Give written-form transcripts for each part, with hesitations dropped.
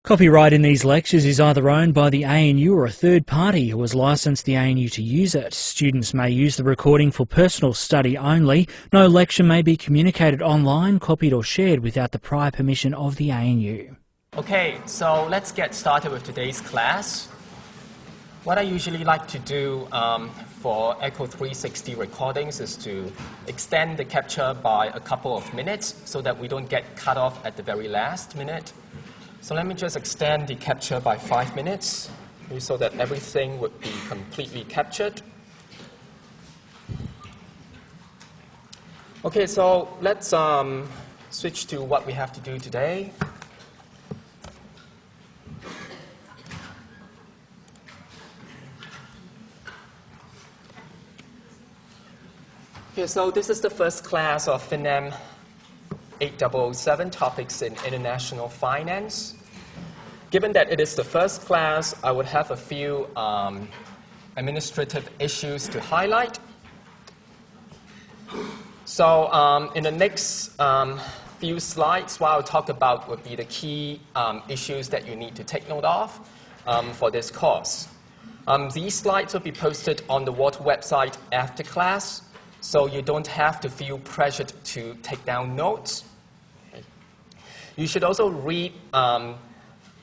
Copyright in these lectures is either owned by the ANU or a third party who has licensed the ANU to use it. Students may use the recording for personal study only. No lecture may be communicated online, copied or shared without the prior permission of the ANU. Okay, so let's get started with today's class. What I usually like to do for Echo 360 recordings is to extend the capture by a couple of minutes so that we don't get cut off at the very last minute. So let me just extend the capture by 5 minutes so that everything would be completely captured. Okay, so let's switch to what we have to do today. Okay, so this is the first class of FinAm 8007, Topics in International Finance. Given that it is the first class, I would have a few administrative issues to highlight. So in the next few slides, what I'll talk about would be the key issues that you need to take note of for this course. These slides will be posted on the Water website after class, so you don't have to feel pressured to take down notes. Okay. You should also read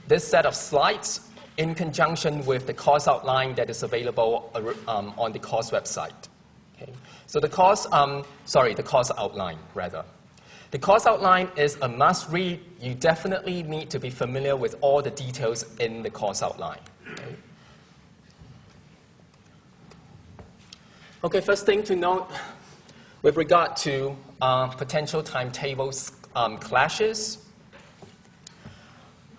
this set of slides in conjunction with the course outline that is available on the course website. Okay. So the course outline, rather. The course outline is a must-read. You definitely need to be familiar with all the details in the course outline. Okay. Okay, first thing to note with regard to potential timetables clashes.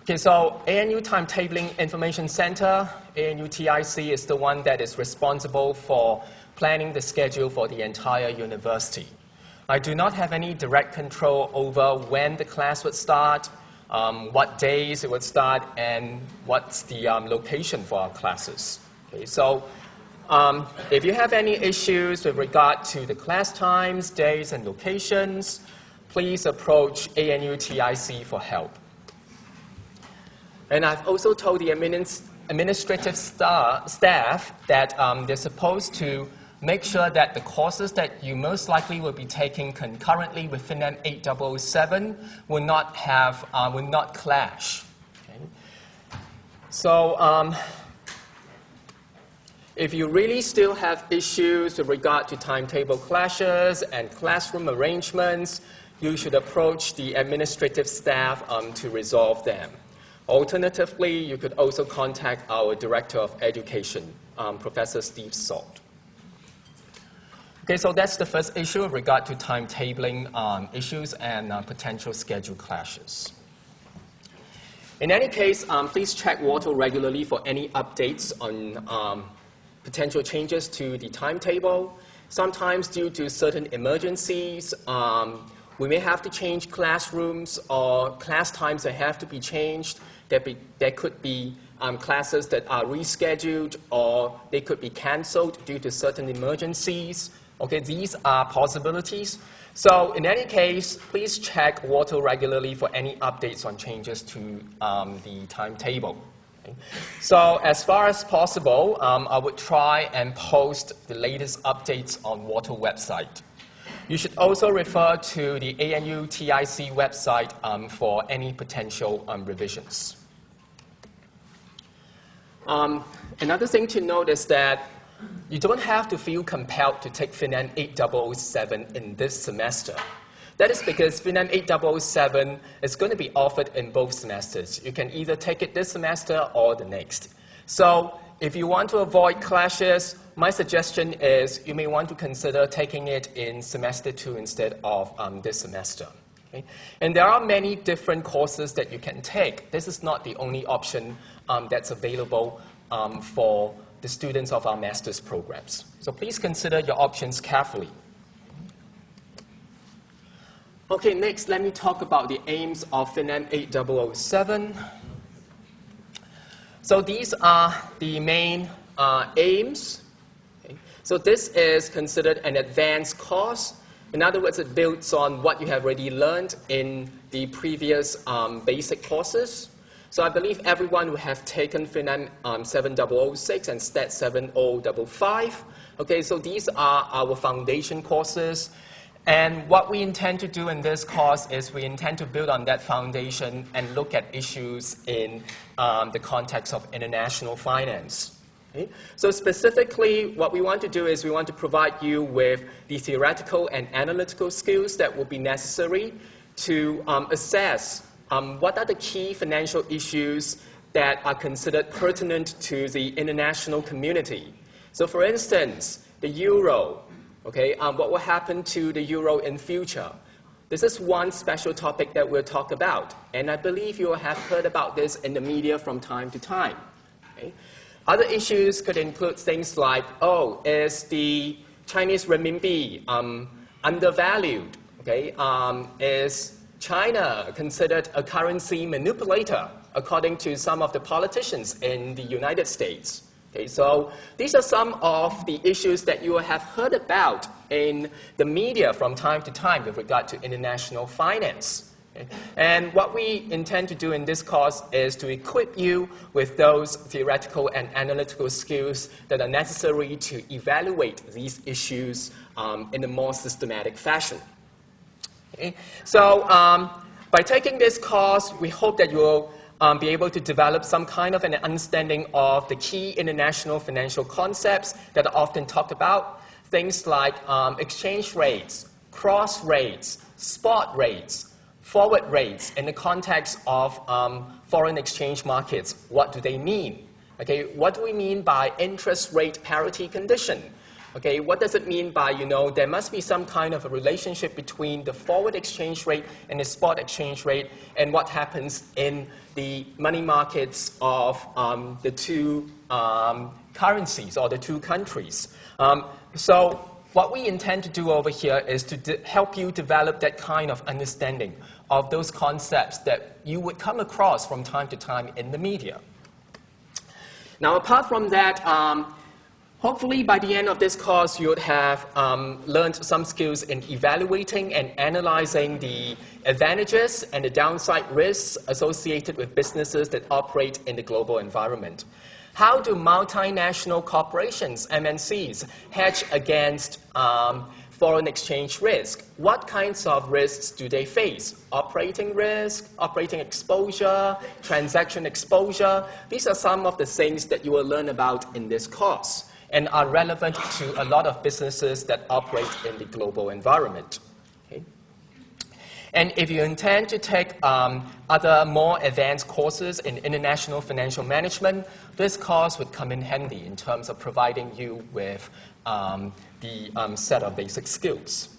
Okay, so ANU Timetabling Information Center, ANU TIC, is the one that is responsible for planning the schedule for the entire university. I do not have any direct control over when the class would start, what days it would start, and what's the location for our classes. Okay, so if you have any issues with regard to the class times, days, and locations, please approach ANU TIC for help. And I've also told the administrative staff that they're supposed to make sure that the courses that you most likely will be taking concurrently with FinAm 8007 will not clash. Okay? So if you really still have issues with regard to timetable clashes and classroom arrangements, you should approach the administrative staff to resolve them. Alternatively, you could also contact our Director of Education, Professor Steve Salt. Okay, so that's the first issue with regard to timetabling issues and potential schedule clashes. In any case, please check Water regularly for any updates on potential changes to the timetable. Sometimes due to certain emergencies, we may have to change classrooms or class times that have to be changed. There could be classes that are rescheduled or they could be canceled due to certain emergencies. Okay, these are possibilities. So in any case, please check Water regularly for any updates on changes to the timetable. Okay. So as far as possible, I would try and post the latest updates on Water website. You should also refer to the ANU TIC website for any potential revisions. Another thing to note is that you don't have to feel compelled to take FinAm 8007 in this semester. That is because FinAm 8007 is going to be offered in both semesters. You can either take it this semester or the next. So if you want to avoid clashes, my suggestion is you may want to consider taking it in semester 2 instead of this semester. Okay? And there are many different courses that you can take. This is not the only option that's available for the students of our master's programs. So please consider your options carefully. Okay, next, let me talk about the aims of FinAm 8007. So these are the main aims. Okay. So this is considered an advanced course. In other words, it builds on what you have already learned in the previous basic courses. So I believe everyone will have taken FinAm 7006 and STAT 7055. Okay, so these are our foundation courses. And what we intend to do in this course is we intend to build on that foundation and look at issues in the context of international finance. Okay? So specifically, what we want to do is we want to provide you with the theoretical and analytical skills that will be necessary to assess what are the key financial issues that are considered pertinent to the international community. So for instance, the euro. Okay, what will happen to the euro in future? This is one special topic that we'll talk about, and I believe you have heard about this in the media from time to time. Okay? Other issues could include things like, oh, is the Chinese renminbi undervalued? Okay? Is China considered a currency manipulator, according to some of the politicians in the United States? Okay, so these are some of the issues that you have heard about in the media from time to time with regard to international finance. Okay? And what we intend to do in this course is to equip you with those theoretical and analytical skills that are necessary to evaluate these issues in a more systematic fashion. Okay? So by taking this course, we hope that you will be able to develop some kind of an understanding of the key international financial concepts that are often talked about. Things like exchange rates, cross rates, spot rates, forward rates in the context of foreign exchange markets. What do they mean? Okay, what do we mean by interest rate parity condition? Okay, what does it mean by, there must be some kind of a relationship between the forward exchange rate and the spot exchange rate, and what happens in the money markets of the two currencies or the two countries. So what we intend to do over here is to help you develop that kind of understanding of those concepts that you would come across from time to time in the media. Now, apart from that, hopefully, by the end of this course, you would have learned some skills in evaluating and analyzing the advantages and the downside risks associated with businesses that operate in the global environment. How do multinational corporations, MNCs, hedge against foreign exchange risk? What kinds of risks do they face? Operating risk, operating exposure, transaction exposure. These are some of the things that you will learn about in this course and are relevant to a lot of businesses that operate in the global environment. Okay? And if you intend to take other more advanced courses in international financial management, this course would come in handy in terms of providing you with the set of basic skills.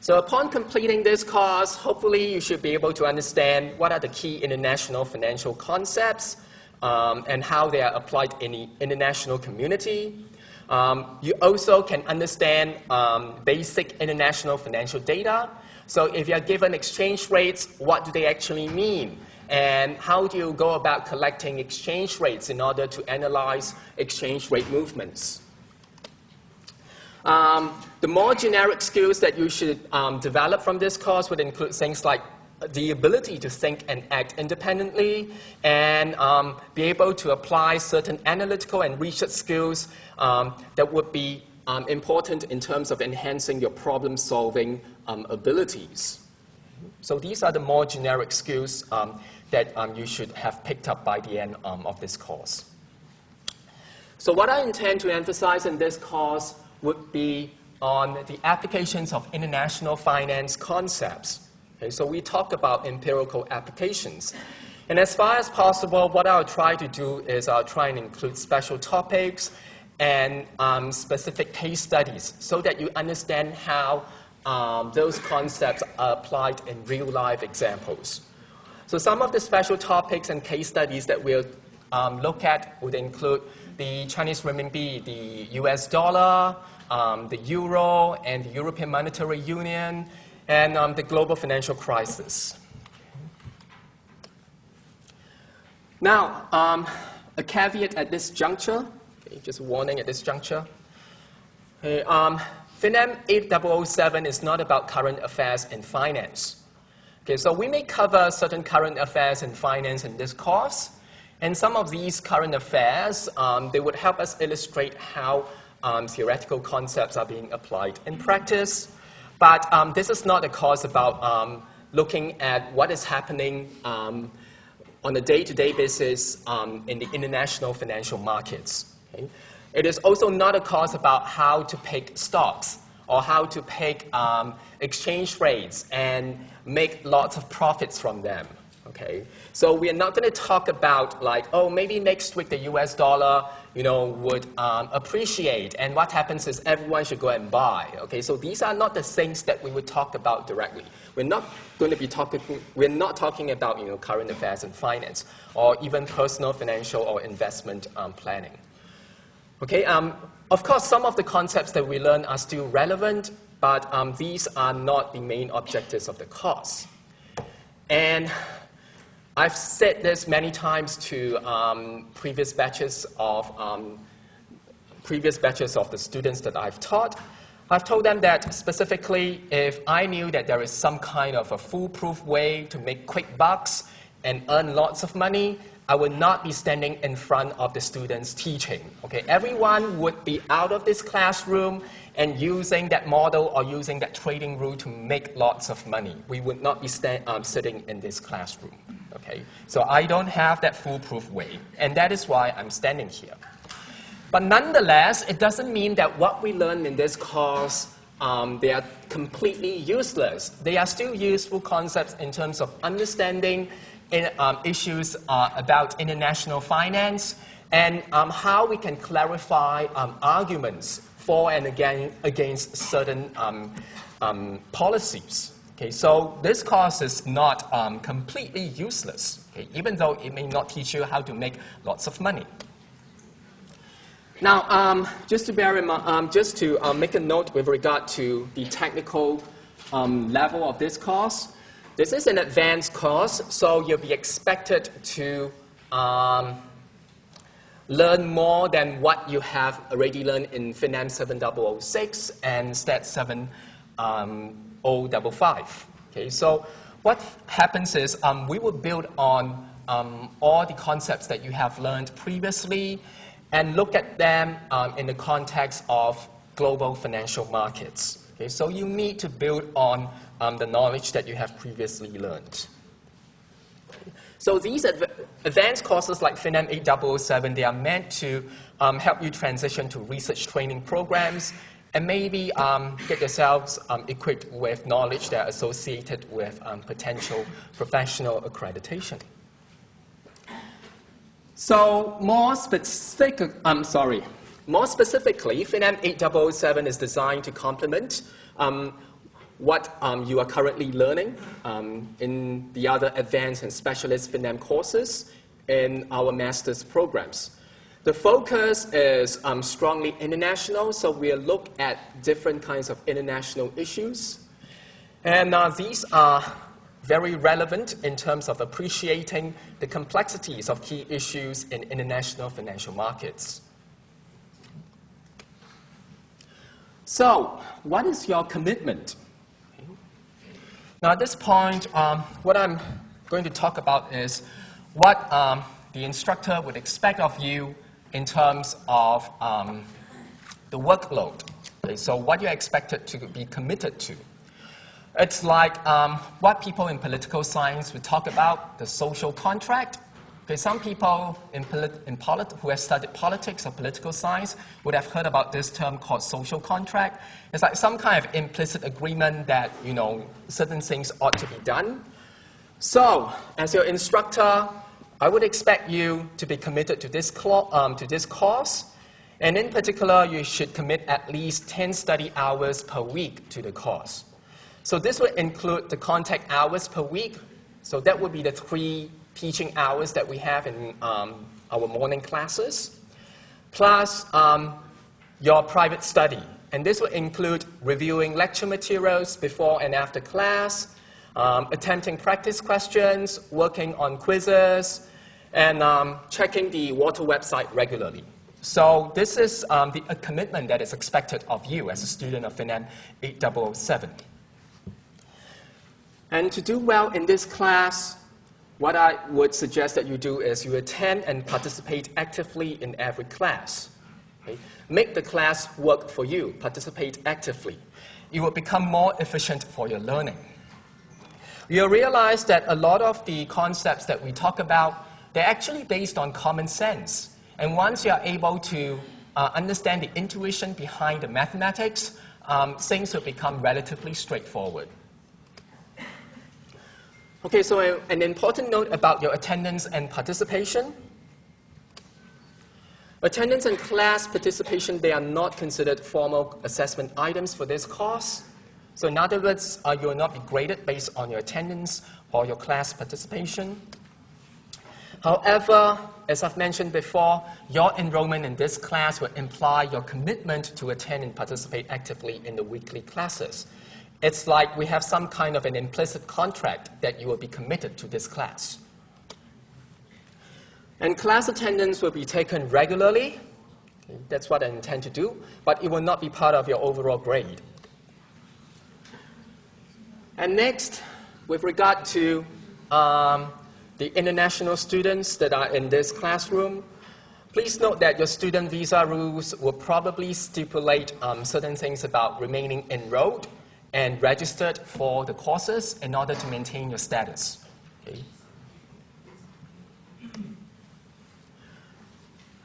So upon completing this course, hopefully you should be able to understand what are the key international financial concepts, and how they are applied in the international community. You also can understand basic international financial data. So if you are given exchange rates, what do they actually mean? And how do you go about collecting exchange rates in order to analyze exchange rate movements? The more generic skills that you should develop from this course would include things like the ability to think and act independently, and be able to apply certain analytical and research skills that would be important in terms of enhancing your problem-solving abilities. So these are the more generic skills that you should have picked up by the end of this course. So what I intend to emphasize in this course would be on the applications of international finance concepts. Okay, so we talk about empirical applications. And as far as possible, what I'll try to do is I'll try and include special topics and specific case studies so that you understand how those concepts are applied in real-life examples. So some of the special topics and case studies that we'll look at would include the Chinese renminbi, the US dollar, the euro, and the European Monetary Union, and the global financial crisis. Now, a caveat at this juncture, okay, just warning at this juncture. FinAm 8007 is not about current affairs in finance. Okay, so we may cover certain current affairs in finance in this course, and some of these current affairs, they would help us illustrate how theoretical concepts are being applied in practice. But this is not a course about looking at what is happening on a day-to-day basis in the international financial markets. Okay? It is also not a course about how to pick stocks or how to pick exchange rates and make lots of profits from them. Okay? So we are not going to talk about like, oh, maybe next week the US dollar, would appreciate, and what happens is everyone should go and buy. Okay? So these are not the things that we would talk about directly. We're not going to be talking. We're not talking about current affairs and finance, or even personal financial or investment planning. Okay. Of course, some of the concepts that we learn are still relevant, but these are not the main objectives of the course. And I've said this many times to previous batches of the students that I've taught. I've told them that specifically, if I knew that there is some kind of a foolproof way to make quick bucks and earn lots of money, I would not be standing in front of the students teaching. Okay? Everyone would be out of this classroom and using that model or using that trading rule to make lots of money. We would not be sitting in this classroom. Okay? So I don't have that foolproof way, and that is why I'm standing here. But nonetheless, it doesn't mean that what we learn in this course, they are completely useless. They are still useful concepts in terms of understanding issues about international finance and how we can clarify arguments for and against certain policies. Okay, so this course is not completely useless, okay, even though it may not teach you how to make lots of money. Now, just to bear in mind, just to make a note with regard to the technical level of this course, this is an advanced course, so you'll be expected to learn more than what you have already learned in FinAm 7006 and STAT 7055. Okay, so what happens is we will build on all the concepts that you have learned previously and look at them in the context of global financial markets. Okay, so you need to build on the knowledge that you have previously learned. So these advanced courses like FinAm 8007, they are meant to help you transition to research training programs and maybe get yourselves equipped with knowledge that are associated with potential professional accreditation. So more specifically, FinAm 8007 is designed to complement what you are currently learning in the other advanced and specialist FinAm courses in our master's programs. The focus is strongly international, so we'll look at different kinds of international issues. And these are very relevant in terms of appreciating the complexities of key issues in international financial markets. So, what is your commitment? Now, at this point, what I'm going to talk about is what the instructor would expect of you in terms of the workload. Okay, so what you're expected to be committed to. It's like what people in political science would talk about, the social contract. Okay, some people who have studied politics or political science would have heard about this term called social contract. It's like some kind of implicit agreement that, certain things ought to be done. So, as your instructor, I would expect you to be committed to this course. And in particular, you should commit at least 10 study hours per week to the course. So this would include the contact hours per week. So that would be the 3 teaching hours that we have in our morning classes, plus your private study. And this would include reviewing lecture materials before and after class, attempting practice questions, working on quizzes, and checking the Walter website regularly. So this is a commitment that is expected of you as a student of FinAm 8007. And to do well in this class, what I would suggest that you do is you attend and participate actively in every class. Okay? Make the class work for you. Participate actively. You will become more efficient for your learning. You'll realize that a lot of the concepts that we talk about, they're actually based on common sense. And once you are able to understand the intuition behind the mathematics, things will become relatively straightforward. Okay, so an important note about your attendance and participation. Attendance and class participation, they are not considered formal assessment items for this course. So in other words, you will not be graded based on your attendance or your class participation. However, as I've mentioned before, your enrollment in this class will imply your commitment to attend and participate actively in the weekly classes. It's like we have some kind of an implicit contract that you will be committed to this class. And class attendance will be taken regularly. Okay, that's what I intend to do, but it will not be part of your overall grade. And next, with regard to the international students that are in this classroom, please note that your student visa rules will probably stipulate certain things about remaining enrolled and registered for the courses in order to maintain your status. Okay.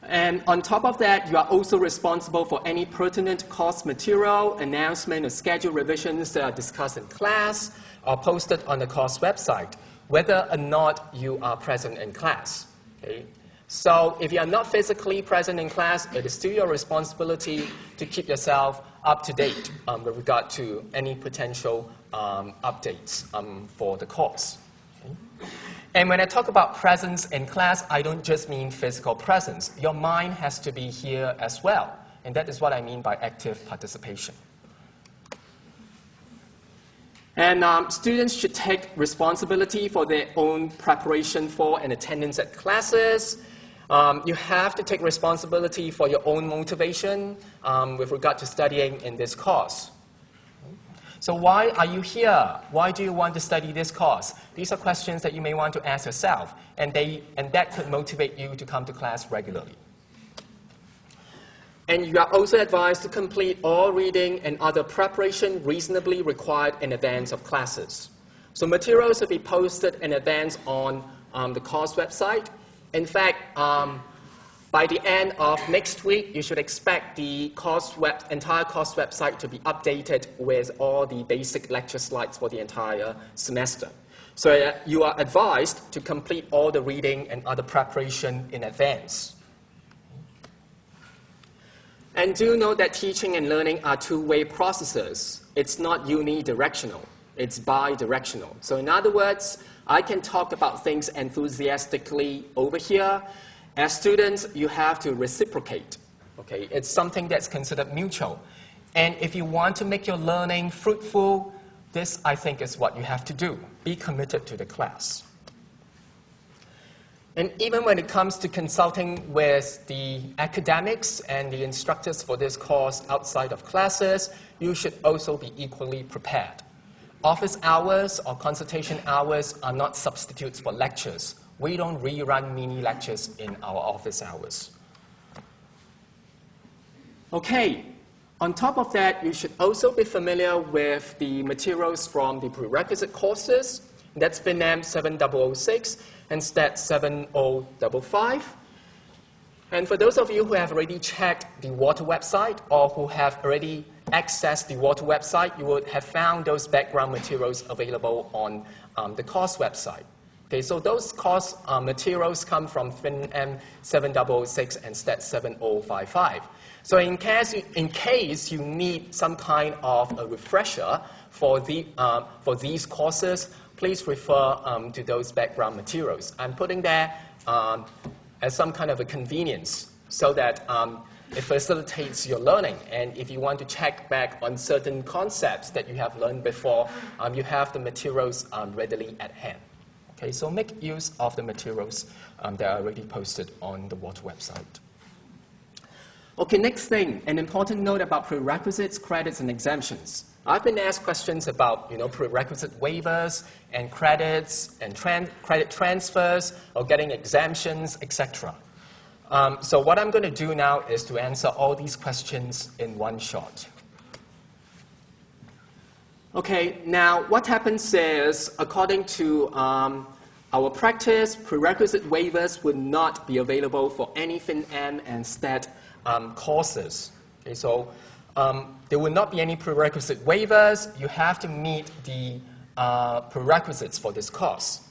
And on top of that, you are also responsible for any pertinent course material, announcement, or schedule revisions that are discussed in class or posted on the course website, whether or not you are present in class. Okay? So if you are not physically present in class, it is still your responsibility to keep yourself up to date with regard to any potential updates for the course. Okay? And when I talk about presence in class, I don't just mean physical presence. Your mind has to be here as well. And that is what I mean by active participation. And students should take responsibility for their own preparation for and attendance at classes. You have to take responsibility for your own motivation with regard to studying in this course. So why are you here? Why do you want to study this course? These are questions that you may want to ask yourself, and that could motivate you to come to class regularly. And you are also advised to complete all reading and other preparation reasonably required in advance of classes. So materials will be posted in advance on the course website. In fact, by the end of next week, you should expect the entire course website to be updated with all the basic lecture slides for the entire semester. So you are advised to complete all the reading and other preparation in advance. And do note that teaching and learning are two-way processes. It's not unidirectional. It's bidirectional. So in other words, I can talk about things enthusiastically over here. As students, you have to reciprocate. Okay? It's something that's considered mutual. And if you want to make your learning fruitful, this, I think, is what you have to do. Be committed to the class. And even when it comes to consulting with the academics and the instructors for this course outside of classes, you should also be equally prepared. Office hours or consultation hours are not substitutes for lectures. We don't rerun mini lectures in our office hours. Okay, on top of that, you should also be familiar with the materials from the prerequisite courses. That's FINAM 7006 and STAT 7055. And for those of you who have already checked the Water website or who have already accessed the Water website, you would have found those background materials available on the course website. Okay, so those course materials come from FINAM 7006 and STAT 7055. So in case you need some kind of a refresher for these courses, please refer to those background materials. I'm putting there as some kind of a convenience so that it facilitates your learning. And if you want to check back on certain concepts that you have learned before, you have the materials readily at hand. Okay, so make use of the materials that are already posted on the Water website. Okay, next thing, an important note about prerequisites, credits, and exemptions. I've been asked questions about prerequisite waivers and credits and credit transfers or getting exemptions, etc. So what I'm going to do now is to answer all these questions in one shot. Okay, now what happens is, according to our practice, prerequisite waivers would not be available for any FinM and STAT courses. Okay, so there will not be any prerequisite waivers. You have to meet the prerequisites for this course.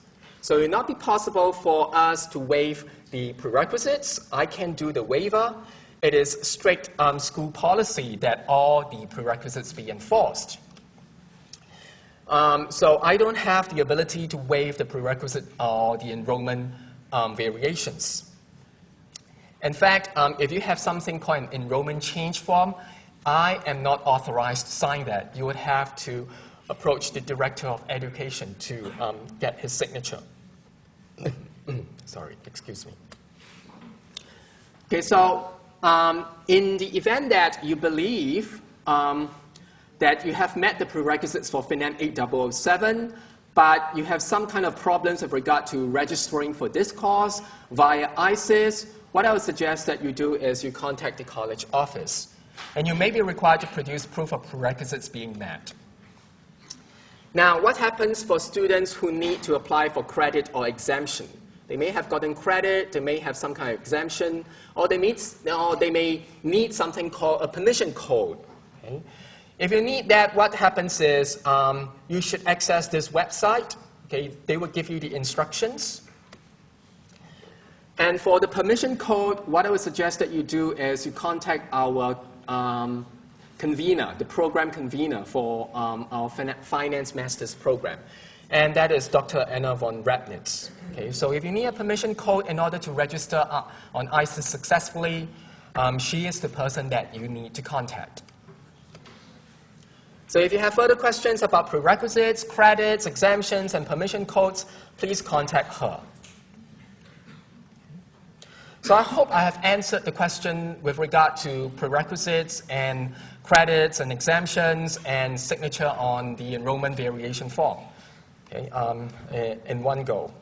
So it will not be possible for us to waive the prerequisites. I can do the waiver. It is strict school policy that all the prerequisites be enforced. So I don't have the ability to waive the prerequisite or the enrollment variations. In fact, if you have something called an enrollment change form, I am not authorized to sign that. You would have to approach the Director of Education to get his signature. Sorry, excuse me. Okay, so in the event that you believe that you have met the prerequisites for FinM 8007, but you have some kind of problems with regard to registering for this course via ISIS, what I would suggest that you do is you contact the college office. And you may be required to produce proof of prerequisites being met. Now, what happens for students who need to apply for credit or exemption? They may have gotten credit, they may have some kind of exemption, or they may need something called a permission code. Okay? If you need that, what happens is you should access this website. Okay? They will give you the instructions. And for the permission code, what I would suggest that you do is you contact our convener, the program convener for our Finance Masters program. And that is Dr. Anna von Rabnitz. Okay? So if you need a permission code in order to register on ISIS successfully, she is the person that you need to contact. So if you have further questions about prerequisites, credits, exemptions, and permission codes, please contact her. So I hope I have answered the question with regard to prerequisites and credits and exemptions and signature on the enrollment variation form, okay, in one go.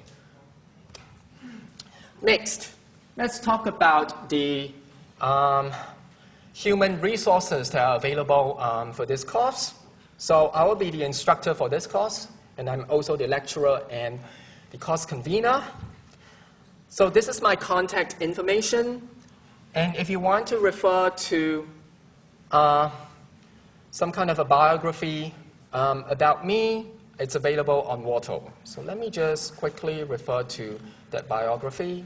Next, let's talk about the human resources that are available for this course. So I will be the instructor for this course, and I'm also the lecturer and the course convener. So this is my contact information, and if you want to refer to some kind of a biography about me, it's available on Watto. So let me just quickly refer to that biography.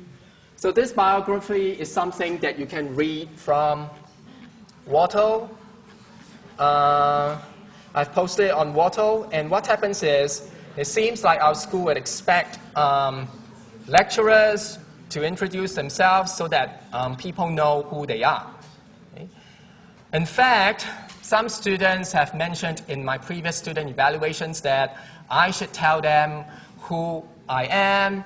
So this biography is something that you can read from Watto. I've posted it on Watto, and what happens is, it seems like our school would expect lecturers to introduce themselves so that people know who they are. Okay? In fact, some students have mentioned in my previous student evaluations that I should tell them who I am,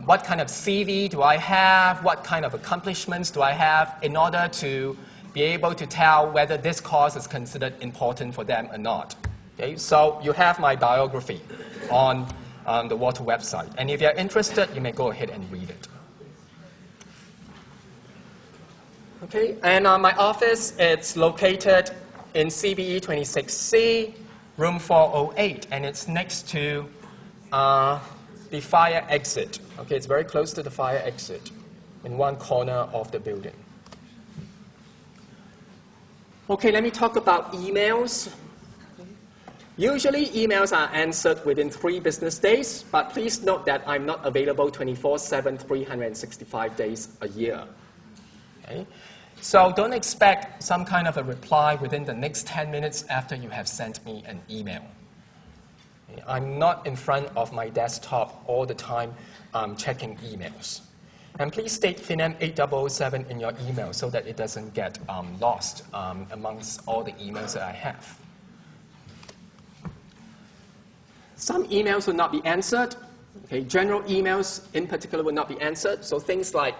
what kind of CV do I have, what kind of accomplishments do I have in order to be able to tell whether this course is considered important for them or not. Okay? So you have my biography on the Watto website. And if you're interested, you may go ahead and read it. Okay, and my office, it's located in CBE 26C, room 408, and it's next to the fire exit. Okay, it's very close to the fire exit in one corner of the building. Okay, let me talk about emails. Usually, emails are answered within 3 business days, but please note that I'm not available 24/7, 365 days a year. Okay? So don't expect some kind of a reply within the next 10 minutes after you have sent me an email. Okay? I'm not in front of my desktop all the time checking emails. And please state FinM 8007 in your email so that it doesn't get lost amongst all the emails that I have. Some emails will not be answered. Okay, general emails in particular will not be answered. So things like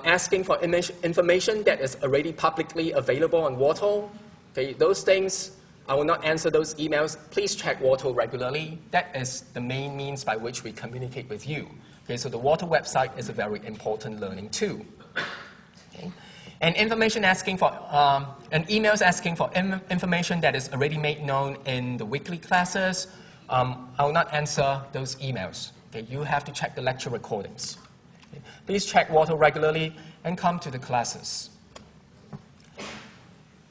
asking for information that is already publicly available on Wharton. Okay, those things, I will not answer those emails. Please check Wharton regularly. That is the main means by which we communicate with you. Okay, so the Wharton website is a very important learning tool. Okay. And information asking for, and emails asking for information that is already made known in the weekly classes, I will not answer those emails. Okay, you have to check the lecture recordings. Okay. Please check Wharton regularly and come to the classes.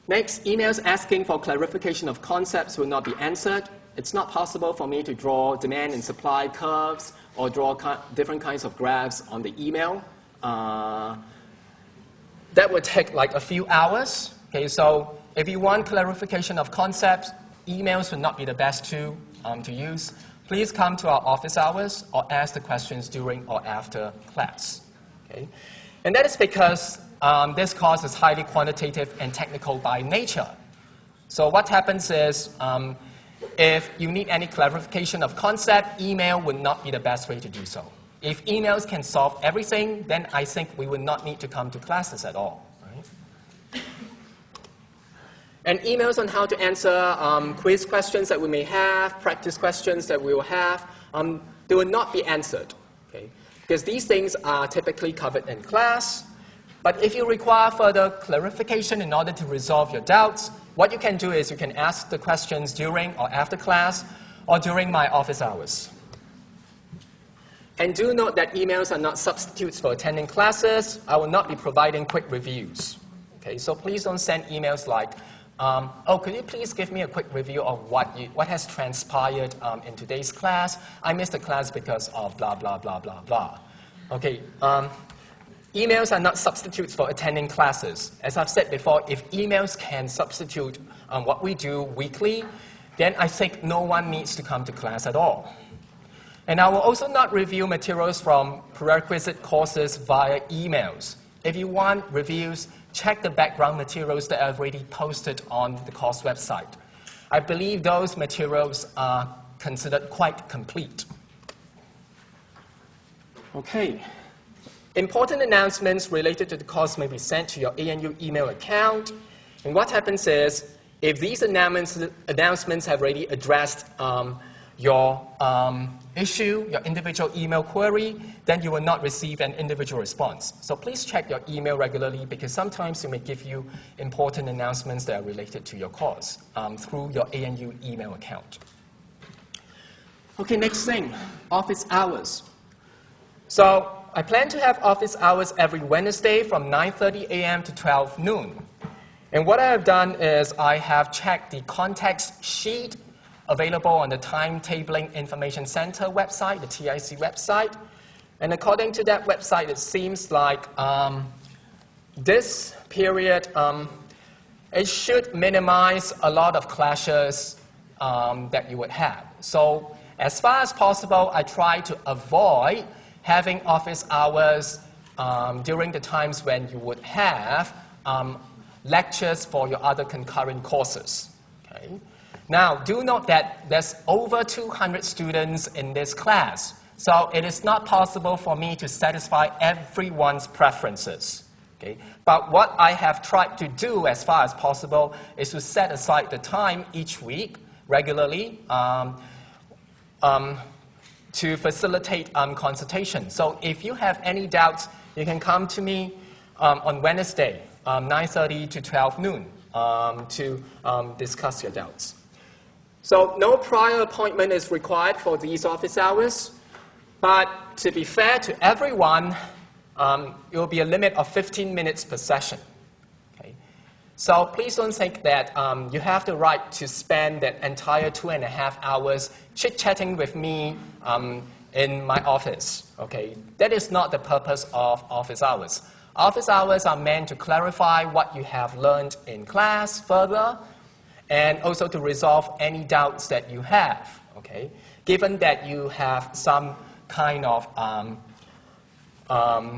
Next, emails asking for clarification of concepts will not be answered. It's not possible for me to draw demand and supply curves or draw different kinds of graphs on the email. That would take like a few hours. Okay, so if you want clarification of concepts, emails would not be the best tool to use. Please come to our office hours or ask the questions during or after class. Okay? And that is because this course is highly quantitative and technical by nature. So what happens is, if you need any clarification of concept, email would not be the best way to do so. If emails can solve everything, then I think we would not need to come to classes at all. Right? And emails on how to answer quiz questions that we may have, practice questions that we will have, they will not be answered. Okay? Because these things are typically covered in class. But if you require further clarification in order to resolve your doubts, what you can do is you can ask the questions during or after class or during my office hours. And do note that emails are not substitutes for attending classes. I will not be providing quick reviews. Okay, so please don't send emails like, oh, could you please give me a quick review of what has transpired in today's class? I missed the class because of blah, blah, blah, blah, blah. Okay, emails are not substitutes for attending classes. As I've said before, if emails can substitute what we do weekly, then I think no one needs to come to class at all. And I will also not review materials from prerequisite courses via emails. If you want reviews, check the background materials that are already posted on the course website. I believe those materials are considered quite complete. Okay. Important announcements related to the course may be sent to your ANU email account. And what happens is, if these announcements have already addressed your issue, your individual email query, then you will not receive an individual response. So please check your email regularly because sometimes it may give you important announcements that are related to your course through your ANU email account. Okay, next thing, office hours. So I plan to have office hours every Wednesday from 9:30 a.m. to 12 noon. And what I have done is I have checked the context sheet available on the Timetabling Information Center website, the TIC website. And according to that website, it seems like this period, it should minimize a lot of clashes that you would have. So as far as possible, I try to avoid having office hours during the times when you would have lectures for your other concurrent courses. Okay? Now, do note that there's over 200 students in this class, so it is not possible for me to satisfy everyone's preferences. Okay? But what I have tried to do as far as possible is to set aside the time each week regularly to facilitate consultation. So if you have any doubts, you can come to me on Wednesday, 9:30 to 12 noon, to discuss your doubts. So no prior appointment is required for these office hours, but to be fair to everyone, it will be a limit of 15 minutes per session. Okay? So please don't think that you have the right to spend that entire 2.5 hours chit-chatting with me in my office. Okay? That is not the purpose of office hours. Office hours are meant to clarify what you have learned in class further, and also to resolve any doubts that you have, okay? Given that you have some kind of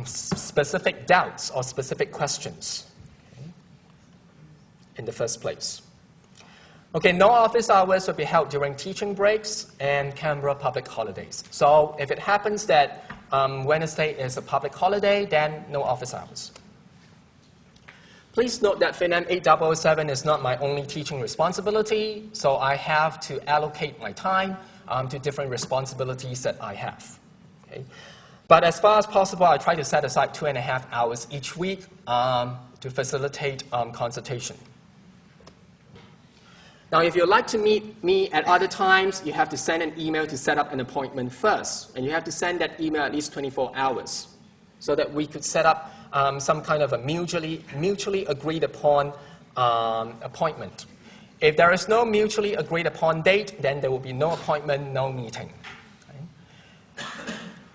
specific doubts or specific questions, okay, in the first place. Okay, no office hours will be held during teaching breaks and Canberra public holidays. So if it happens that Wednesday is a public holiday, then no office hours. Please note that FinM 8007 is not my only teaching responsibility, so I have to allocate my time to different responsibilities that I have. Okay? But as far as possible, I try to set aside 2.5 hours each week to facilitate consultation. Now, if you'd like to meet me at other times, you have to send an email to set up an appointment first. And you have to send that email at least 24 hours so that we could set up some kind of a mutually agreed upon appointment. If there is no mutually agreed upon date, then there will be no appointment, no meeting. Okay?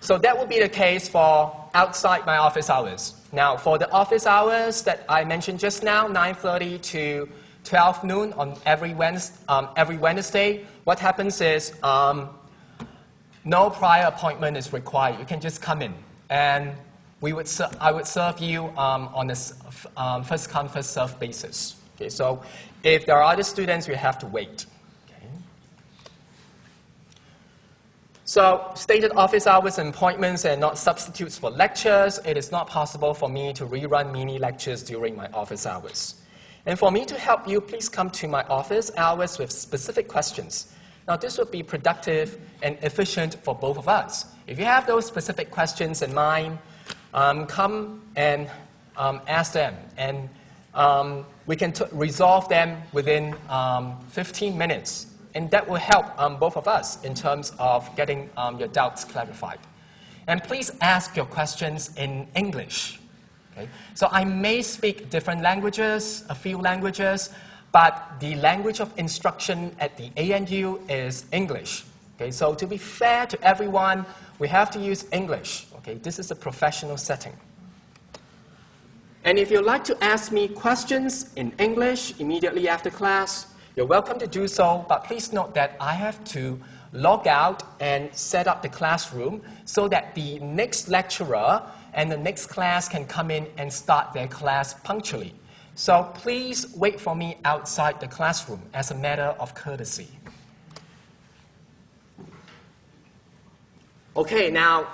So that will be the case for outside my office hours. Now, for the office hours that I mentioned just now, 9:30 to 12 noon on every Wednesday, what happens is no prior appointment is required. You can just come in, and I would serve you on a first-come, first-served basis. Okay, so if there are other students, you have to wait. Okay. So stated office hours and appointments are not substitutes for lectures. It is not possible for me to rerun mini lectures during my office hours. And for me to help you, please come to my office hours with specific questions. Now, this would be productive and efficient for both of us. If you have those specific questions in mind, come and ask them, and we can resolve them within 15 minutes. And that will help both of us in terms of getting your doubts clarified. And please ask your questions in English. Okay? So I may speak different languages, a few languages, but the language of instruction at the ANU is English. Okay? So to be fair to everyone, we have to use English. Okay? This is a professional setting. And if you'd like to ask me questions in English immediately after class, you're welcome to do so, but please note that I have to log out and set up the classroom so that the next lecturer and the next class can come in and start their class punctually. So please wait for me outside the classroom as a matter of courtesy. Okay, now,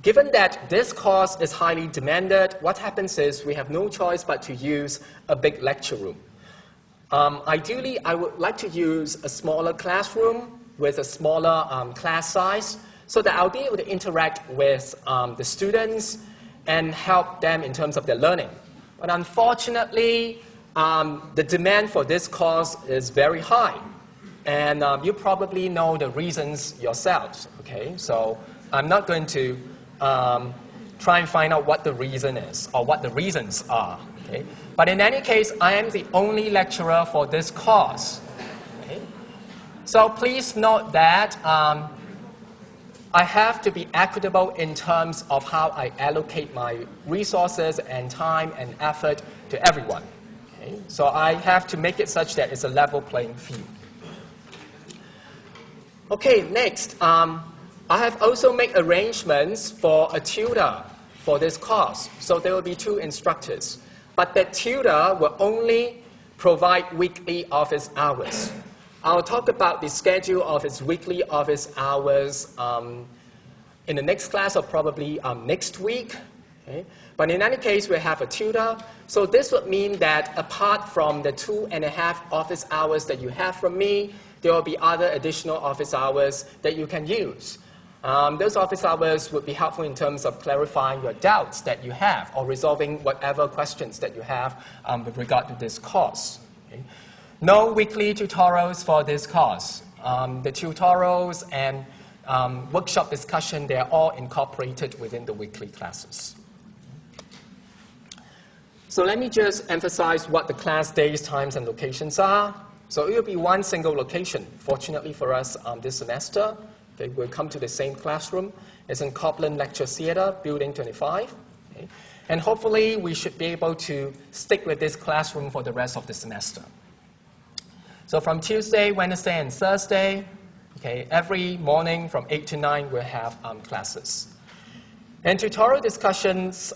given that this course is highly demanded, what happens is we have no choice but to use a big lecture room. Ideally, I would like to use a smaller classroom with a smaller class size so that I'll be able to interact with the students and help them in terms of their learning. But unfortunately, the demand for this course is very high. And you probably know the reasons yourselves. Okay? So I'm not going to try and find out what the reason is or what the reasons are. Okay? But in any case, I am the only lecturer for this course. Okay? So please note that I have to be equitable in terms of how I allocate my resources and time and effort to everyone. Okay? So I have to make it such that it's a level playing field. Okay, next, I have also made arrangements for a tutor for this course. So there will be 2 instructors. But that tutor will only provide weekly office hours. I'll talk about the schedule of his weekly office hours in the next class or probably next week. Okay? But in any case, we have a tutor. So this would mean that apart from the 2.5 office hours that you have from me, there will be other additional office hours that you can use. Those office hours would be helpful in terms of clarifying your doubts that you have or resolving whatever questions that you have with regard to this course. Okay? No weekly tutorials for this course. The tutorials and workshop discussion, they are all incorporated within the weekly classes. So let me just emphasize what the class days, times, and locations are. So it will be one single location. Fortunately for us this semester, okay, we'll come to the same classroom. It's in Copland Lecture Theatre, Building 25. Okay? And hopefully, we should be able to stick with this classroom for the rest of the semester. So from Tuesday, Wednesday, and Thursday, okay, every morning from 8 to 9, we'll have classes. And tutorial discussions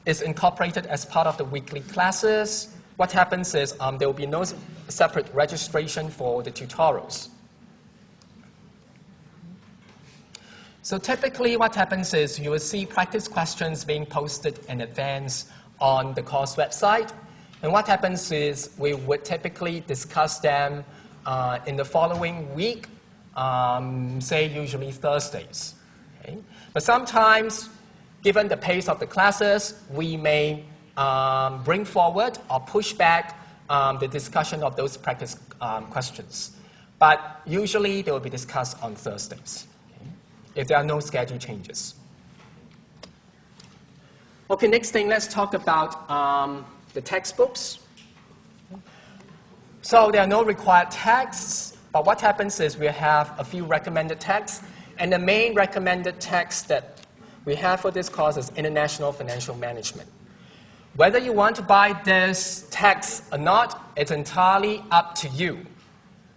is incorporated as part of the weekly classes. What happens is there will be no separate registration for the tutorials. So typically what happens is you will see practice questions being posted in advance on the course website. And what happens is we would typically discuss them in the following week, say usually Thursdays. Okay? But sometimes, given the pace of the classes, we may bring forward or push back the discussion of those practice questions. But usually they will be discussed on Thursdays, okay, if there are no schedule changes. Okay, next thing, let's talk about the textbooks. So there are no required texts, but what happens is we have a few recommended texts, and the main recommended text that we have for this course is International Financial Management. Whether you want to buy this text or not, it's entirely up to you.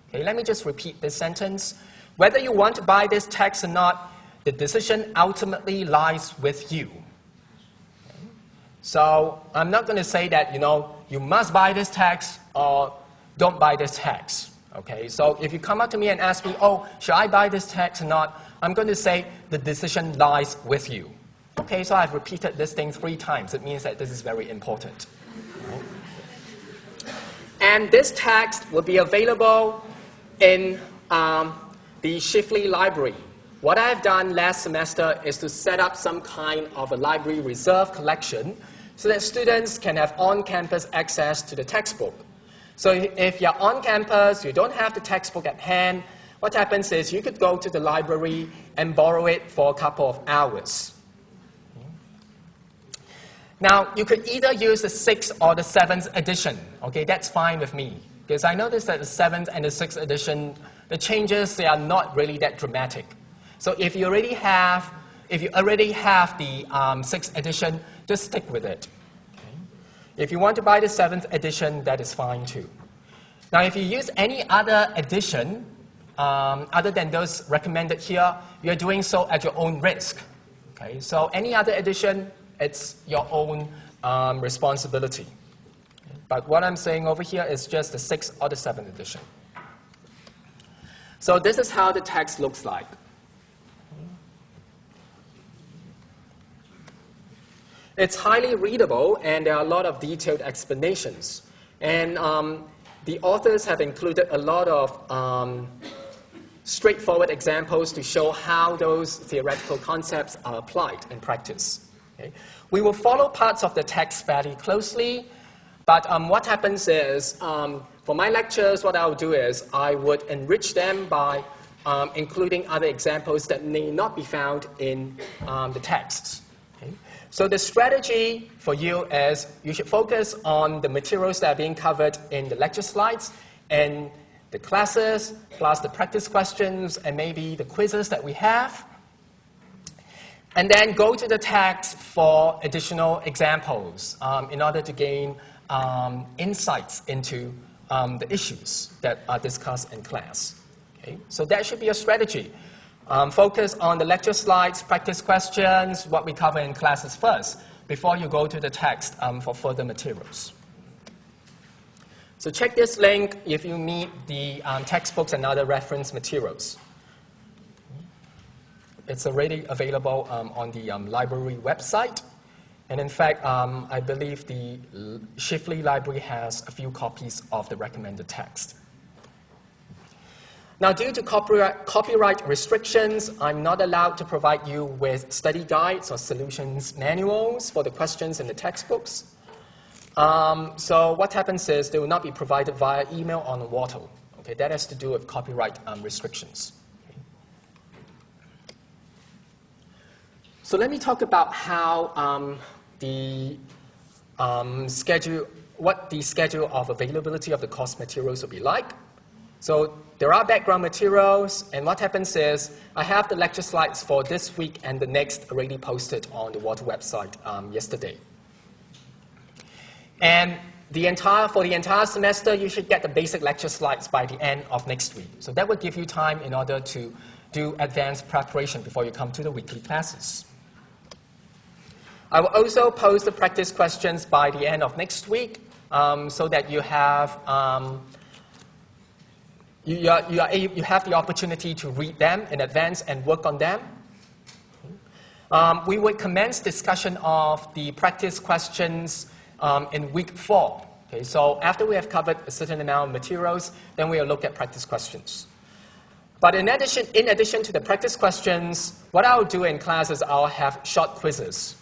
Okay, let me just repeat this sentence. Whether you want to buy this text or not, the decision ultimately lies with you. Okay? So I'm not going to say that, you must buy this text or don't buy this text. Okay? So if you come up to me and ask me, oh, should I buy this text or not, I'm going to say the decision lies with you. Okay, so I've repeated this thing 3 times. It means that this is very important. And this text will be available in the Shifley Library. What I've done last semester is to set up some kind of a library reserve collection so that students can have on-campus access to the textbook. So if you're on campus, you don't have the textbook at hand, what happens is you could go to the library and borrow it for a couple of hours. Now, you could either use the 6th or the 7th edition. Okay, that's fine with me. Because I noticed that the 7th and the 6th edition, the changes, they are not really that dramatic. So if you already have the 6th edition, just stick with it. Okay? If you want to buy the 7th edition, that is fine too. Now, if you use any other edition, other than those recommended here, you're doing so at your own risk. Okay? So any other edition, it's your own responsibility. But what I'm saying over here is just the 6th or the 7th edition. So this is how the text looks like. It's highly readable, and there are a lot of detailed explanations. And the authors have included a lot of straightforward examples to show how those theoretical concepts are applied in practice. Okay. We will follow parts of the text fairly closely, but what happens is, for my lectures, what I'll do is I would enrich them by including other examples that may not be found in the texts. Okay. So the strategy for you is you should focus on the materials that are being covered in the lecture slides and the classes, plus the practice questions, and maybe the quizzes that we have. And then go to the text for additional examples in order to gain insights into the issues that are discussed in class. Okay? So that should be a strategy. Focus on the lecture slides, practice questions, what we cover in classes first, before you go to the text for further materials. So check this link if you need the textbooks and other reference materials. It's already available on the library website. And in fact, I believe the Shifley Library has a few copies of the recommended text. Now, due to copyright restrictions, I'm not allowed to provide you with study guides or solutions manuals for the questions in the textbooks. So what happens is they will not be provided via email or on Wattle. Okay, that has to do with copyright restrictions. So let me talk about how what the schedule of availability of the course materials will be like. So there are background materials, and what happens is I have the lecture slides for this week and the next already posted on the Wattle website yesterday. And for the entire semester, you should get the basic lecture slides by the end of next week. So that will give you time in order to do advanced preparation before you come to the weekly classes. I will also post the practice questions by the end of next week so that you have you have the opportunity to read them in advance and work on them. we would commence discussion of the practice questions in week 4. Okay, so after we have covered a certain amount of materials, then we will look at practice questions. But in addition to the practice questions, what I'll do in class is I'll have short quizzes.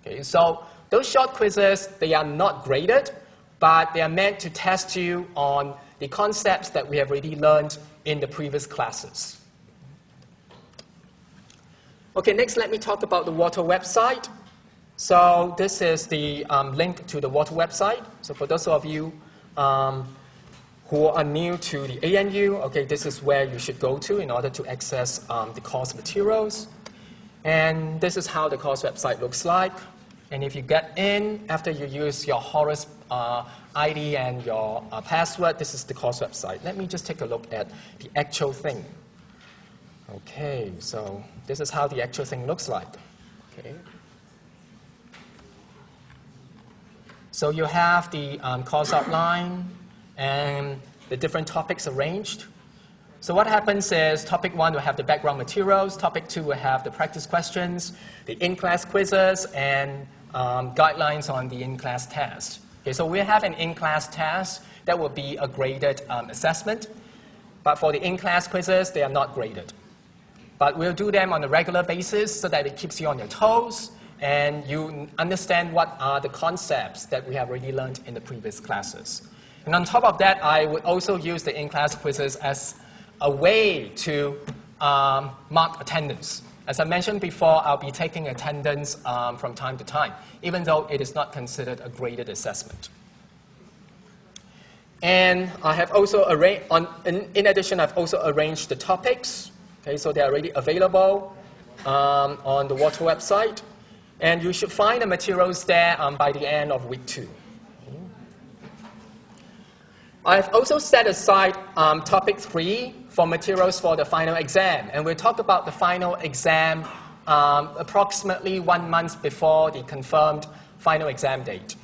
Okay, so those short quizzes, they are not graded, but they are meant to test you on the concepts that we have already learned in the previous classes. Okay, next let me talk about the WATO website. So this is the link to the WATO website. So for those of you who are new to the ANU, okay, this is where you should go to in order to access the course materials. And this is how the course website looks like. And if you get in, after you use your Horus ID and your password, this is the course website. Let me just take a look at the actual thing. Okay, so this is how the actual thing looks like. Okay. So you have the course outline and the different topics arranged. So what happens is topic 1 will have the background materials, topic 2 will have the practice questions, the in-class quizzes, and guidelines on the in-class test. Okay, so we have an in-class test that will be a graded assessment, but for the in-class quizzes, they are not graded. But we'll do them on a regular basis so that it keeps you on your toes and you understand what are the concepts that we have already learned in the previous classes. And on top of that, I would also use the in-class quizzes as a way to mark attendance. As I mentioned before, I'll be taking attendance from time to time, even though it is not considered a graded assessment. And I have also arranged, in addition, I've also arranged the topics. Okay, so they're already available on the WATO website. And you should find the materials there by the end of week 2. I've also set aside topic 3 for materials for the final exam. And we'll talk about the final exam approximately 1 month before the confirmed final exam date.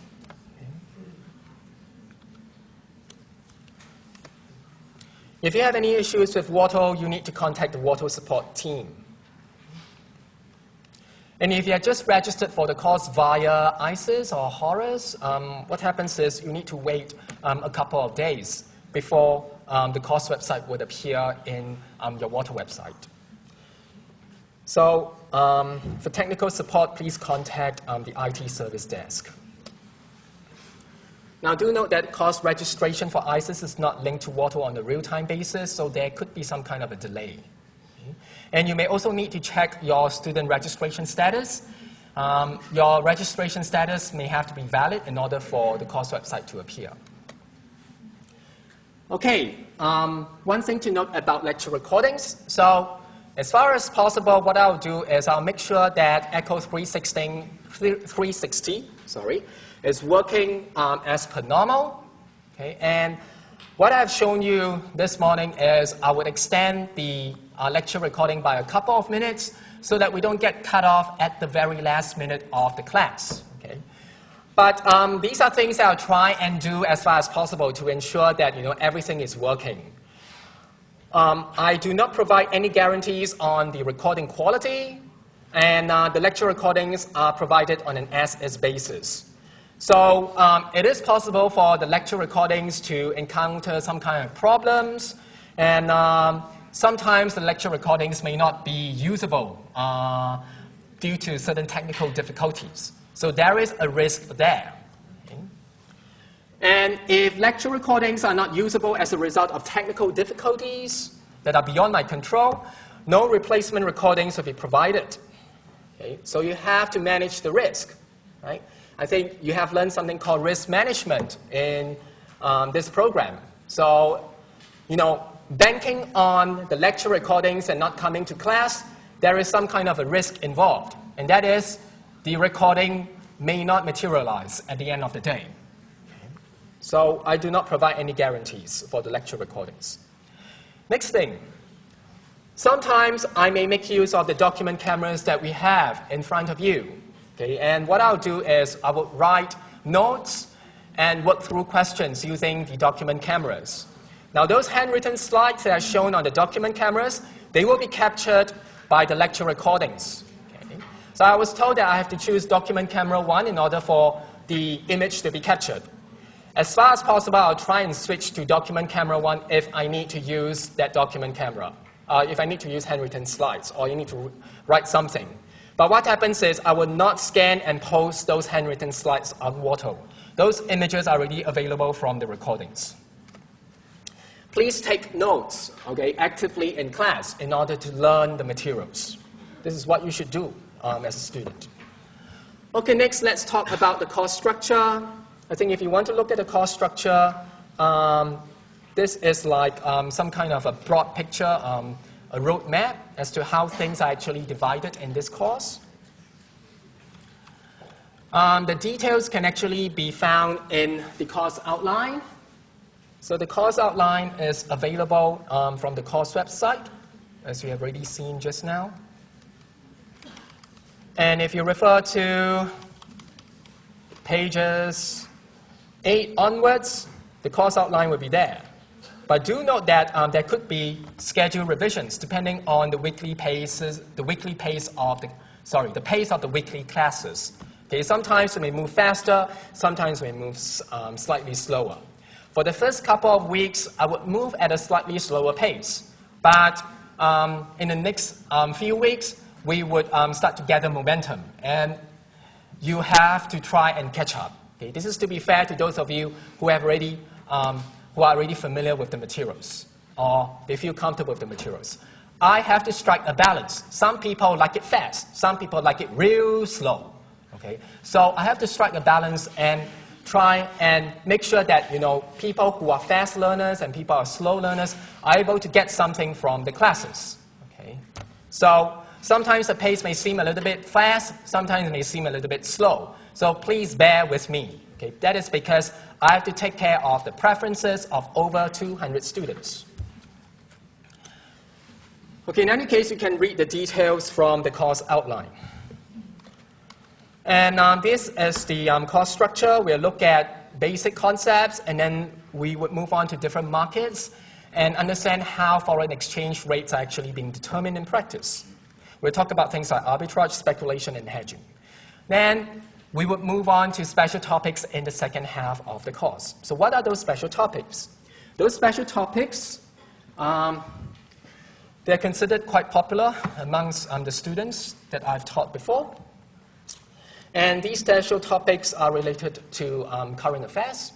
If you have any issues with WATO, you need to contact the WATO support team. And if you are just registered for the course via ISIS or Horus, what happens is you need to wait a couple of days before the course website would appear in your WATO website. So for technical support, please contact the IT service desk. Now, do note that course registration for ISIS is not linked to WATO on a real-time basis, so there could be some kind of a delay. And you may also need to check your student registration status. Your registration status may have to be valid in order for the course website to appear. Okay, one thing to note about lecture recordings. So as far as possible, what I'll do is I'll make sure that Echo 360 is working as per normal. Okay, and what I've shown you this morning is I would extend the lecture recording by a couple of minutes so that we don't get cut off at the very last minute of the class. Okay? But these are things that I'll try and do as far as possible to ensure that everything is working. I do not provide any guarantees on the recording quality, and the lecture recordings are provided on an as-is basis. So it is possible for the lecture recordings to encounter some kind of problems, and sometimes the lecture recordings may not be usable due to certain technical difficulties. So there is a risk there. Okay? And if lecture recordings are not usable as a result of technical difficulties that are beyond my control, no replacement recordings will be provided. Okay? So you have to manage the risk. Right? I think you have learned something called risk management in this program. So, banking on the lecture recordings and not coming to class, there is some kind of a risk involved. And that is the recording may not materialize at the end of the day. So I do not provide any guarantees for the lecture recordings. Next thing, sometimes I may make use of the document cameras that we have in front of you. Okay, and what I'll do is I will write notes and work through questions using the document cameras. Now, those handwritten slides that are shown on the document cameras, they will be captured by the lecture recordings. Okay? So I was told that I have to choose document camera 1 in order for the image to be captured. As far as possible, I'll try and switch to document camera 1 if I need to use that document camera, if I need to use handwritten slides or you need to write something. But what happens is I will not scan and post those handwritten slides on Wattle. Those images are already available from the recordings. Please take notes, okay, actively in class in order to learn the materials. This is what you should do as a student. Okay, next let's talk about the course structure. I think if you want to look at the course structure, this is like some kind of a broad picture, a roadmap as to how things are actually divided in this course. The details can actually be found in the course outline. So the course outline is available from the course website, as we have already seen just now. And if you refer to pages 8 onwards, the course outline will be there. But do note that there could be scheduled revisions depending on the weekly paces, the pace of the weekly classes. Okay, sometimes we may move faster, sometimes we may move slightly slower. For the first couple of weeks, I would move at a slightly slower pace. But in the next few weeks, we would start to gather momentum. And you have to try and catch up. Okay, this is to be fair to those of you who are already familiar with the materials, or they feel comfortable with the materials. I have to strike a balance. Some people like it fast. Some people like it real slow. Okay? So I have to strike a balance and try and make sure that people who are fast learners and people who are slow learners are able to get something from the classes. Okay? So sometimes the pace may seem a little bit fast, sometimes it may seem a little bit slow. So please bear with me. Okay? That is because I have to take care of the preferences of over 200 students. Okay, in any case, you can read the details from the course outline. And this is the course structure. We'll look at basic concepts, and then we would move on to different markets and understand how foreign exchange rates are actually being determined in practice. We'll talk about things like arbitrage, speculation, and hedging. Then we would move on to special topics in the second half of the course. So what are those special topics? Those special topics, they're considered quite popular amongst the students that I've taught before. And these special topics are related to current affairs,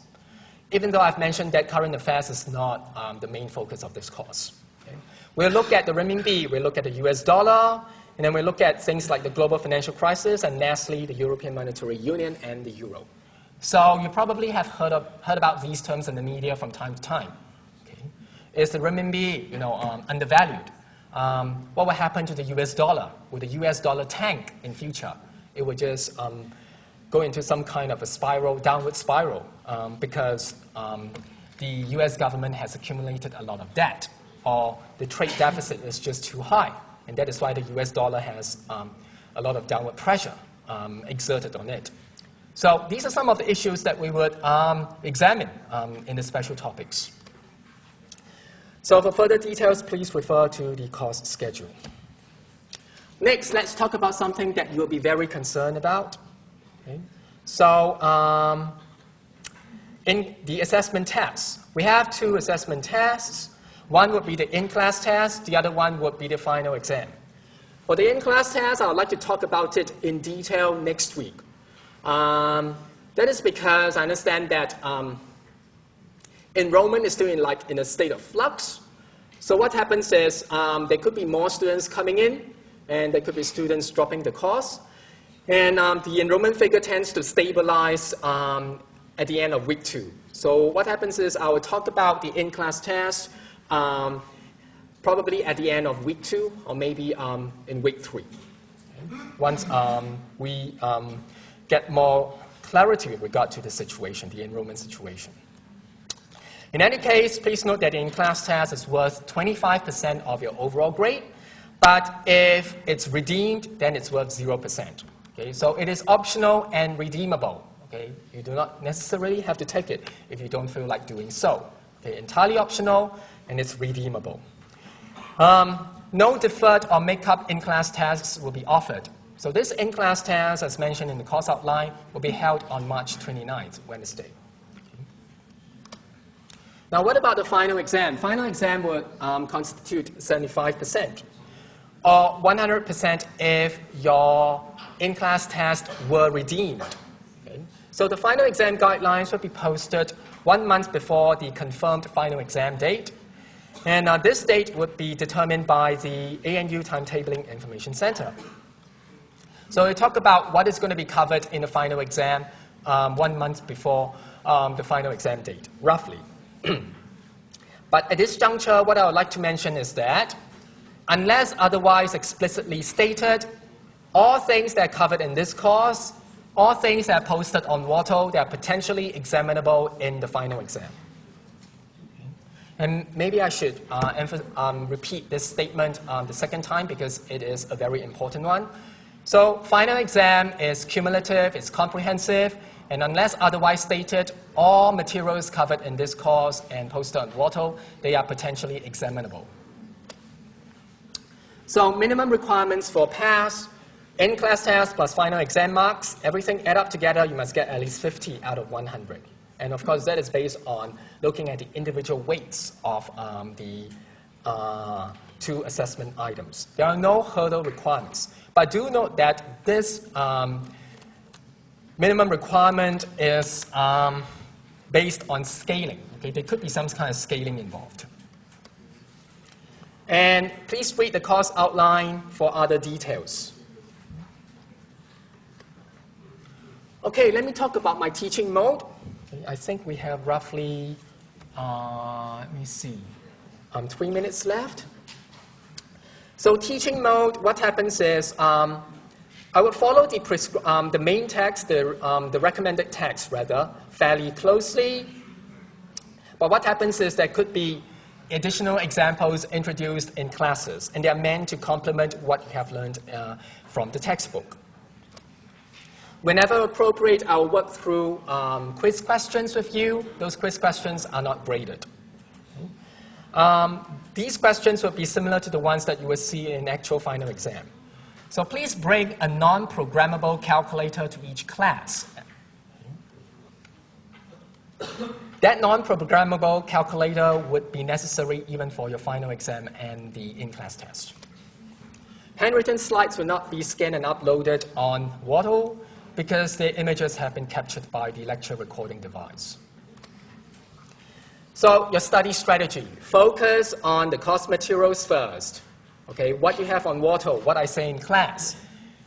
even though I've mentioned that current affairs is not the main focus of this course. Okay? We'll look at the renminbi, we'll look at the US dollar, and then we'll look at things like the global financial crisis, and lastly, the European Monetary Union and the euro. So you probably have heard about these terms in the media from time to time. Okay? Is the renminbi undervalued? What will happen to the US dollar? Will the US dollar tank in future? It would just go into some kind of a spiral, downward spiral, because the US government has accumulated a lot of debt, or the trade deficit is just too high. And that is why the US dollar has a lot of downward pressure exerted on it. So these are some of the issues that we would examine in the special topics. So for further details, please refer to the course schedule. Next, let's talk about something that you'll be very concerned about. Okay? So in the assessment tests, we have 2 assessment tests. One would be the in-class test, the other one would be the final exam. For the in-class test, I would like to talk about it in detail next week. That is because I understand that enrollment is still in a state of flux. So what happens is there could be more students coming in, and there could be students dropping the course. And the enrollment figure tends to stabilize at the end of week 2. So what happens is I will talk about the in-class test probably at the end of week 2 or maybe in week 3. Okay? Once we get more clarity with regard to the situation, the enrollment situation. In any case, please note that the in-class test is worth 25% of your overall grade. But if it's redeemed, then it's worth 0%. Okay? So it is optional and redeemable. Okay? You do not necessarily have to take it if you don't feel like doing so. Okay? Entirely optional, and it's redeemable. No deferred or make-up in-class tests will be offered. So this in-class test, as mentioned in the course outline, will be held on March 29th, Wednesday. Now, what about the final exam? Final exam would constitute 75%, or 100% if your in-class test were redeemed. Okay? So the final exam guidelines will be posted 1 month before the confirmed final exam date. And this date would be determined by the ANU Timetabling Information Center. So we talk about what is going to be covered in the final exam 1 month before the final exam date, roughly. But at this juncture, what I would like to mention is that, unless otherwise explicitly stated, all things that are covered in this course, all things that are posted on Wattle, they are potentially examinable in the final exam. And maybe I should repeat this statement the second time because it is a very important one. So final exam is cumulative, it's comprehensive, and unless otherwise stated, all materials covered in this course and posted on Wattle, they are potentially examinable. So minimum requirements for pass, in-class test plus final exam marks, everything add up together, you must get at least 50 out of 100. And of course, that is based on looking at the individual weights of the 2 assessment items. There are no hurdle requirements. But do note that this minimum requirement is based on scaling. Okay? There could be some kind of scaling involved. And please read the course outline for other details. Okay, let me talk about my teaching mode. Okay, I think we have roughly, let me see, 3 minutes left. So teaching mode, what happens is I will follow the main text, the recommended text rather, fairly closely. But what happens is there could be additional examples introduced in classes, and they are meant to complement what you have learned from the textbook. Whenever appropriate, I will work through quiz questions with you. Those quiz questions are not graded. These questions will be similar to the ones that you will see in actual final exam. So please bring a non-programmable calculator to each class. That non-programmable calculator would be necessary even for your final exam and the in-class test. Handwritten slides will not be scanned and uploaded on Wattle because the images have been captured by the lecture recording device. So your study strategy, focus on the course materials first. Okay, what you have on Wattle, what I say in class.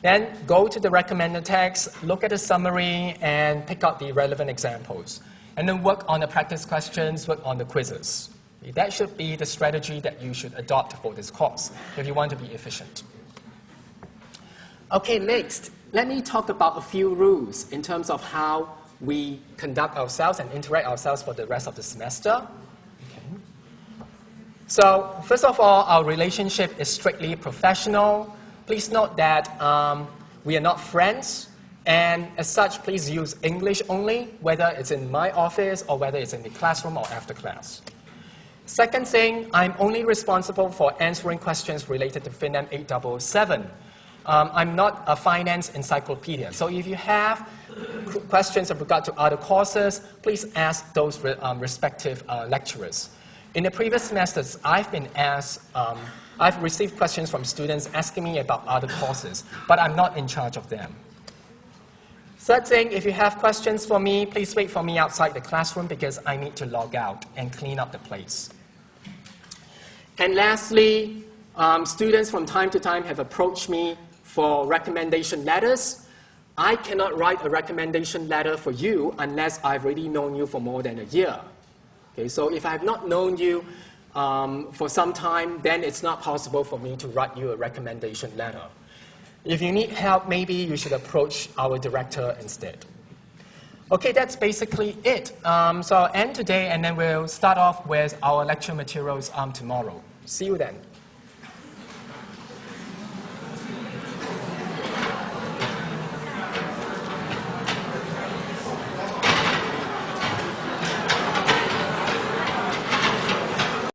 Then go to the recommended text, look at the summary, and pick out the relevant examples. And then work on the practice questions, work on the quizzes. Okay, that should be the strategy that you should adopt for this course if you want to be efficient. Okay, next, let me talk about a few rules in terms of how we conduct ourselves and interact ourselves for the rest of the semester. Okay. So, first of all, our relationship is strictly professional. Please note that we are not friends, and as such, please use English only, whether it's in my office or whether it's in the classroom or after class. Second thing, I'm only responsible for answering questions related to FinAm 8007. I'm not a finance encyclopedia, so if you have questions with regard to other courses, please ask those respective lecturers. In the previous semesters, I've received questions from students asking me about other courses, but I'm not in charge of them. Third thing, if you have questions for me, please wait for me outside the classroom because I need to log out and clean up the place. And lastly, students from time to time have approached me for recommendation letters. I cannot write a recommendation letter for you unless I've already known you for more than a year. Okay, so if I have not known you for some time, then it's not possible for me to write you a recommendation letter. If you need help, maybe you should approach our director instead. Okay, that's basically it. So I'll end today, and then we'll start off with our lecture materials tomorrow. See you then.